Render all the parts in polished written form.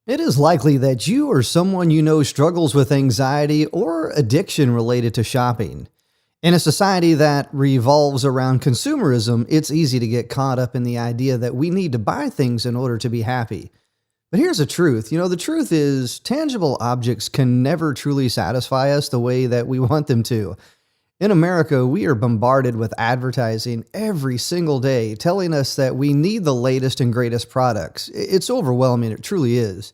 It is likely that you or someone you know struggles with anxiety or addiction related to shopping. In a society that revolves around consumerism, it's easy to get caught up in the idea that we need to buy things in order to be happy. But here's the truth. The truth is tangible objects can never truly satisfy us the way that we want them to. In America, we are bombarded with advertising every single day telling us that we need the latest and greatest products. It's overwhelming, it truly is.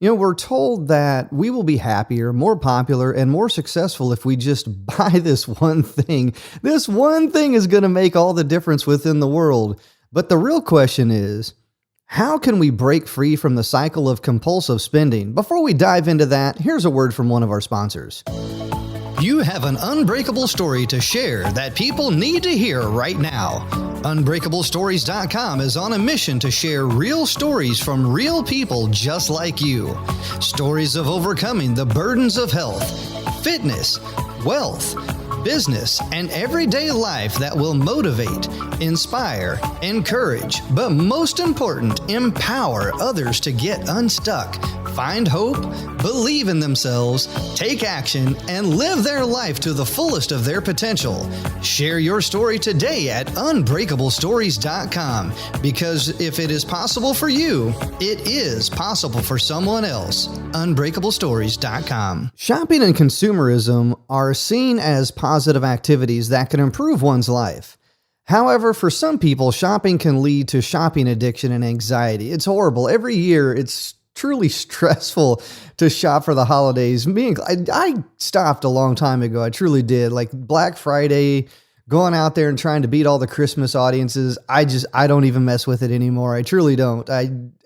We're told that we will be happier, more popular, and more successful if we just buy this one thing. This one thing is going to make all the difference within the world. But the real question is, how can we break free from the cycle of compulsive spending? Before we dive into that, here's a word from one of our sponsors. You have an unbreakable story to share that people need to hear right now. Unbreakablestories.com is on a mission to share real stories from real people just like you. Stories of overcoming the burdens of health, fitness, wealth, business, and everyday life that will motivate, inspire, encourage, but most important, empower others to get unstuck, find hope, believe in themselves, take action, and live their life to the fullest of their potential. Share your story today at unbreakablestories.com, because if it is possible for you, it is possible for someone else. Unbreakablestories.com. Shopping and consumerism are seen as positive activities that can improve one's life. However, for some people, shopping can lead to shopping addiction and anxiety. It's horrible. Every year, it's truly stressful to shop for the holidays. I stopped a long time ago. I truly did. Like Black Friday, going out there and trying to beat all the Christmas audiences. I don't even mess with it anymore. I truly don't.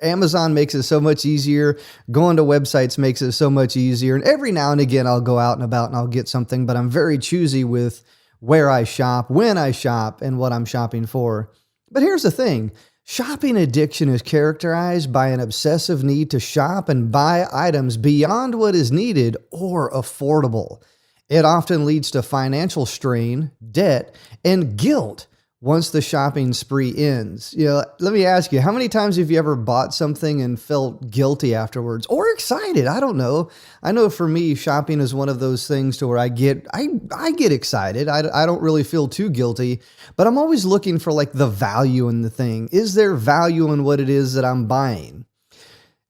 Amazon makes it so much easier. Going to websites makes it so much easier. And every now and again, I'll go out and about and I'll get something, but I'm very choosy with where I shop, when I shop, and what I'm shopping for. But here's the thing. Shopping addiction is characterized by an obsessive need to shop and buy items beyond what is needed or affordable. It often leads to financial strain, debt, and guilt once the shopping spree ends. Let me ask you, how many times have you ever bought something and felt guilty afterwards or excited? I don't know. I know for me, shopping is one of those things to where I get excited. I don't really feel too guilty, but I'm always looking for like the value in the thing. Is there value in what it is that I'm buying?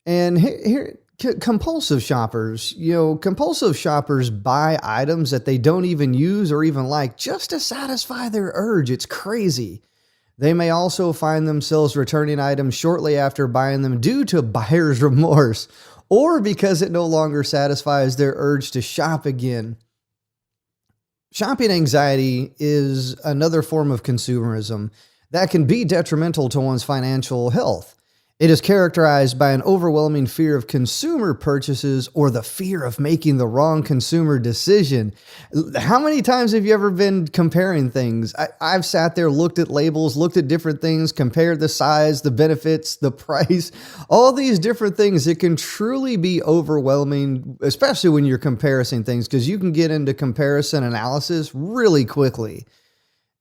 And here compulsive shoppers, compulsive shoppers buy items that they don't even use or even like just to satisfy their urge. It's crazy. They may also find themselves returning items shortly after buying them due to buyer's remorse or because it no longer satisfies their urge to shop again. Shopping anxiety is another form of consumerism that can be detrimental to one's financial health. It is characterized by an overwhelming fear of consumer purchases or the fear of making the wrong consumer decision. How many times have you ever been comparing things? I've sat there, looked at labels, looked at different things, compared the size, the benefits, the price, all these different things. It can truly be overwhelming, especially when you're comparing things, because you can get into comparison analysis really quickly.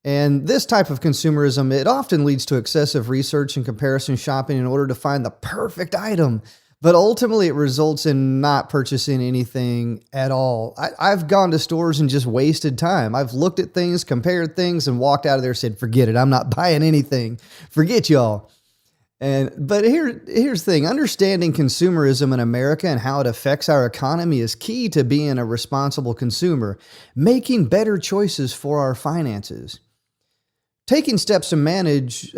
And this type of consumerism, it often leads to excessive research and comparison shopping in order to find the perfect item. But ultimately, it results in not purchasing anything at all. I've gone to stores and just wasted time. I've looked at things, compared things, and walked out of there and said, forget it. I'm not buying anything. Forget y'all. But here's the thing. Understanding consumerism in America and how it affects our economy is key to being a responsible consumer, making better choices for our finances. Taking steps to manage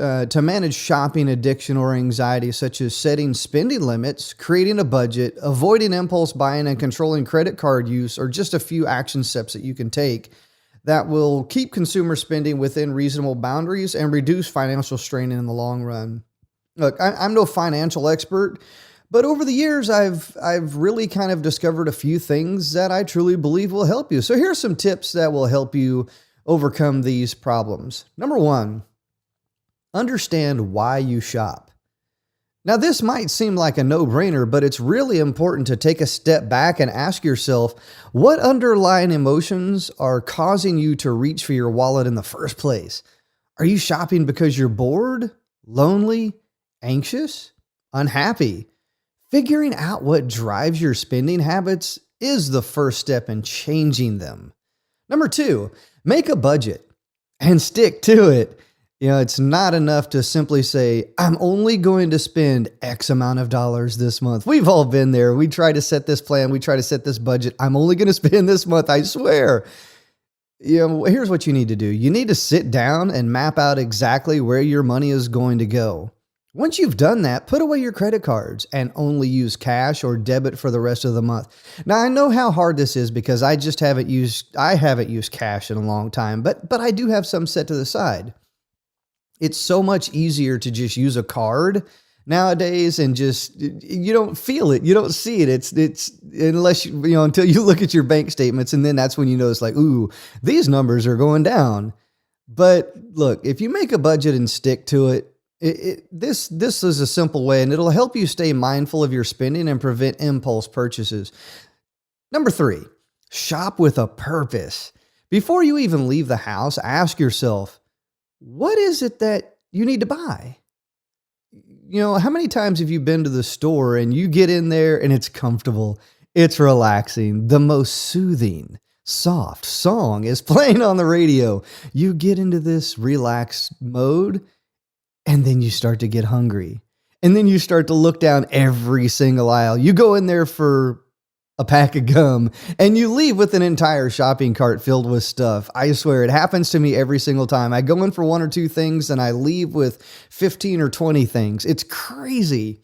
shopping addiction or anxiety, such as setting spending limits, creating a budget, avoiding impulse buying, and controlling credit card use are just a few action steps that you can take that will keep consumer spending within reasonable boundaries and reduce financial strain in the long run. Look, I'm no financial expert, but over the years, I've really kind of discovered a few things that I truly believe will help you. So here's some tips that will help you overcome these problems. Number one, understand why you shop. Now, this might seem like a no-brainer, but it's really important to take a step back and ask yourself, what underlying emotions are causing you to reach for your wallet in the first place? Are you shopping because you're bored, lonely, anxious, unhappy, Figuring out what drives your spending habits is the first step in changing them. Number 2, make a budget and stick to it. It's not enough to simply say, I'm only going to spend X amount of dollars this month. We've all been there. We try to set this plan. We try to set this budget. I'm only going to spend this month, I swear. Here's what you need to do. You need to sit down and map out exactly where your money is going to go. Once you've done that, put away your credit cards and only use cash or debit for the rest of the month. Now, I know how hard this is because I haven't used cash in a long time, but I do have some set to the side. It's so much easier to just use a card nowadays and you don't feel it. You don't see it. It's unless until you look at your bank statements, and then that's when you notice like, ooh, these numbers are going down. But look, if you make a budget and stick to it, this is a simple way, and it'll help you stay mindful of your spending and prevent impulse purchases. Number 3, shop with a purpose. Before you even leave the house, ask yourself, what is it that you need to buy? How many times have you been to the store and you get in there and it's comfortable, it's relaxing, the most soothing, soft song is playing on the radio. You get into this relaxed mode, and then you start to get hungry. And then you start to look down every single aisle. You go in there for a pack of gum and you leave with an entire shopping cart filled with stuff. I swear it happens to me every single time. I go in for 1 or 2 things and I leave with 15 or 20 things. It's crazy.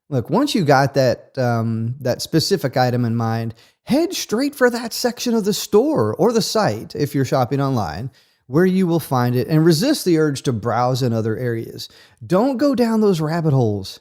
Look, once you got that specific item in mind, head straight for that section of the store or the site if you're shopping online, where you will find it, and resist the urge to browse in other areas. Don't go down those rabbit holes.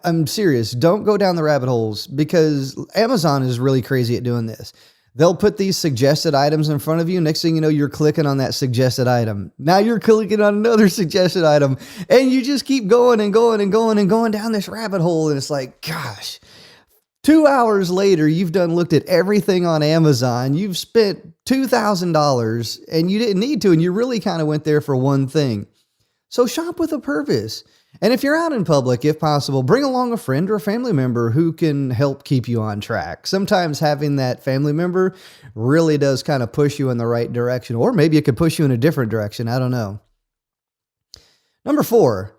I'm serious. Don't go down the rabbit holes, because Amazon is really crazy at doing this. They'll put these suggested items in front of you. Next thing you know, you're clicking on that suggested item. Now you're clicking on another suggested item, and you just keep going and going and going and going down this rabbit hole. And it's like, gosh, 2 hours later, you've looked at everything on Amazon. You've spent $2,000 and you didn't need to, and you really kind of went there for one thing. So shop with a purpose. And if you're out in public, if possible, bring along a friend or a family member who can help keep you on track. Sometimes having that family member really does kind of push you in the right direction, or maybe it could push you in a different direction. I don't know. Number 4,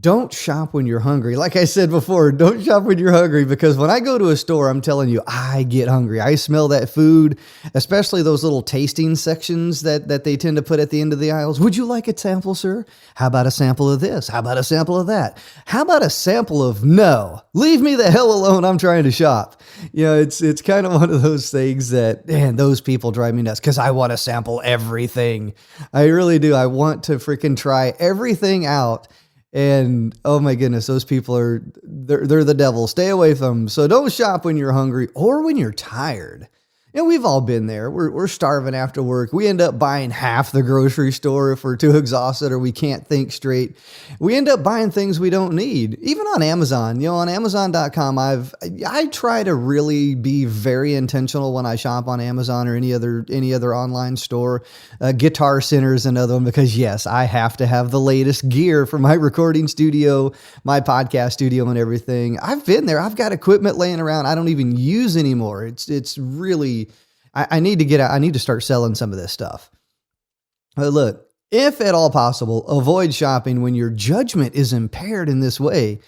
don't shop when you're hungry. Like I said before, don't shop when you're hungry, because when I go to a store, I'm telling you, I get hungry. I smell that food, especially those little tasting sections that they tend to put at the end of the aisles. Would you like a sample, sir? How about a sample of this? How about a sample of that? How about a sample of no? Leave me the hell alone. I'm trying to shop. It's kind of one of those things that, man, those people drive me nuts, because I want to sample everything. I really do. I want to freaking try everything out. And oh my goodness, those people they're the devil. Stay away from them. So don't shop when you're hungry or when you're tired. We've all been there. We're starving after work. We end up buying half the grocery store if we're too exhausted or we can't think straight. We end up buying things we don't need. Even on Amazon, on Amazon.com, I try to really be very intentional when I shop on Amazon or any other online store. Guitar Center is another one, because yes, I have to have the latest gear for my recording studio, my podcast studio, and everything. I've been there. I've got equipment laying around I don't even use anymore. It's really, I need to get out. I need to start selling some of this stuff. But look, if at all possible, avoid shopping when your judgment is impaired in this way.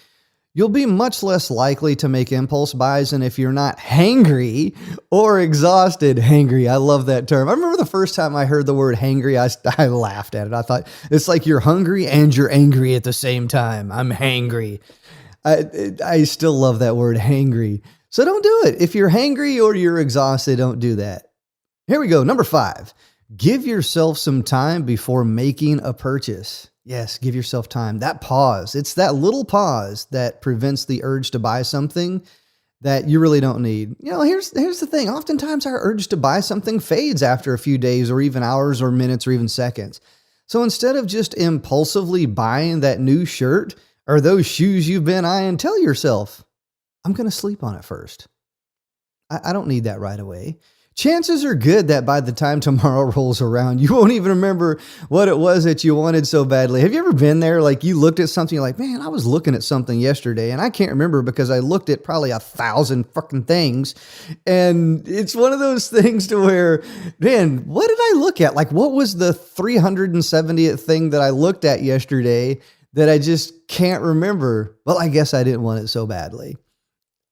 You'll be much less likely to make impulse buys than if you're not hangry or exhausted. Hangry, I love that term. I remember the first time I heard the word hangry, I laughed at it. I thought, it's like you're hungry and you're angry at the same time. I'm hangry. I still love that word, hangry. So don't do it. If you're hangry or you're exhausted, don't do that. Here we go. Number 5, give yourself some time before making a purchase. Yes, give yourself time. That pause. It's that little pause that prevents the urge to buy something that you really don't need. Here's the thing. Oftentimes our urge to buy something fades after a few days or even hours or minutes or even seconds. So instead of just impulsively buying that new shirt or those shoes you've been eyeing, tell yourself, I'm going to sleep on it first. I don't need that right away. chances are good that by the time tomorrow rolls around, you won't even remember what it was that you wanted so badly. Have you ever been there? Like you looked at something, you're like, man, I was looking at something yesterday and I can't remember because I looked at probably 1,000 fucking things. And it's one of those things to where, man, what did I look at? Like what was the 370th thing that I looked at yesterday that I just can't remember? Well, I guess I didn't want it so badly.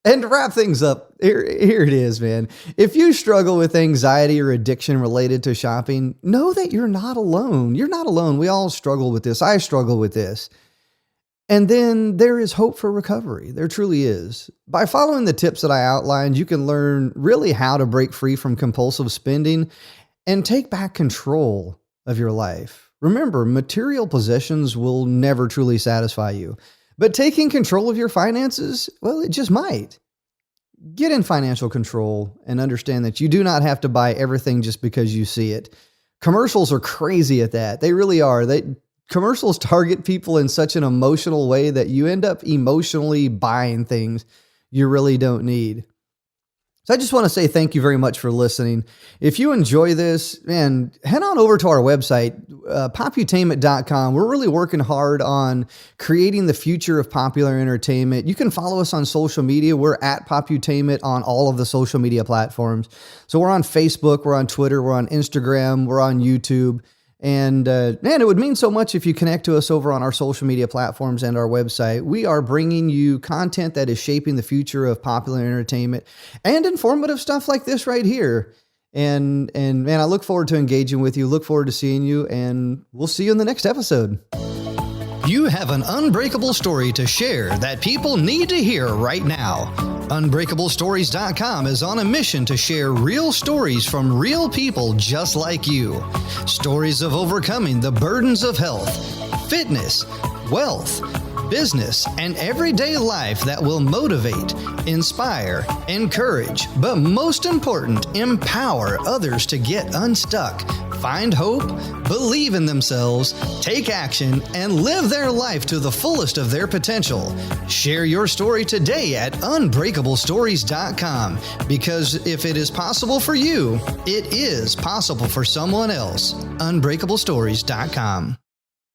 And to wrap things up, here it is, man. If you struggle with anxiety or addiction related to shopping, know that you're not alone. You're not alone. We all struggle with this. I struggle with this. And then there is hope for recovery. There truly is. By following the tips that I outlined, you can learn really how to break free from compulsive spending and take back control of your life. Remember, material possessions will never truly satisfy you. But taking control of your finances, well, it just might. Get in financial control and understand that you do not have to buy everything just because you see it. Commercials are crazy at that. They really are. Commercials target people in such an emotional way that you end up emotionally buying things you really don't need. So I just want to say thank you very much for listening. If you enjoy this, man, head on over to our website, Poputainment.com. We're really working hard on creating the future of popular entertainment. You can follow us on social media. We're at Poputainment on all of the social media platforms. So we're on Facebook, we're on Twitter, we're on Instagram, we're on YouTube. And man, it would mean so much if you connect to us over on our social media platforms and our website. We are bringing you content that is shaping the future of popular entertainment and informative stuff like this right here. And man, I look forward to engaging with you, look forward to seeing you, and we'll see you in the next episode. You have an unbreakable story to share that people need to hear right now. Unbreakablestories.com is on a mission to share real stories from real people just like you. Stories of overcoming the burdens of health, fitness, wealth, business, and everyday life that will motivate, inspire, encourage, but most important, empower others to get unstuck, find hope, believe in themselves, take action, and live their life to the fullest of their potential. Share your story today at unbreakablestories.com, because if it is possible for you, it is possible for someone else. Unbreakablestories.com.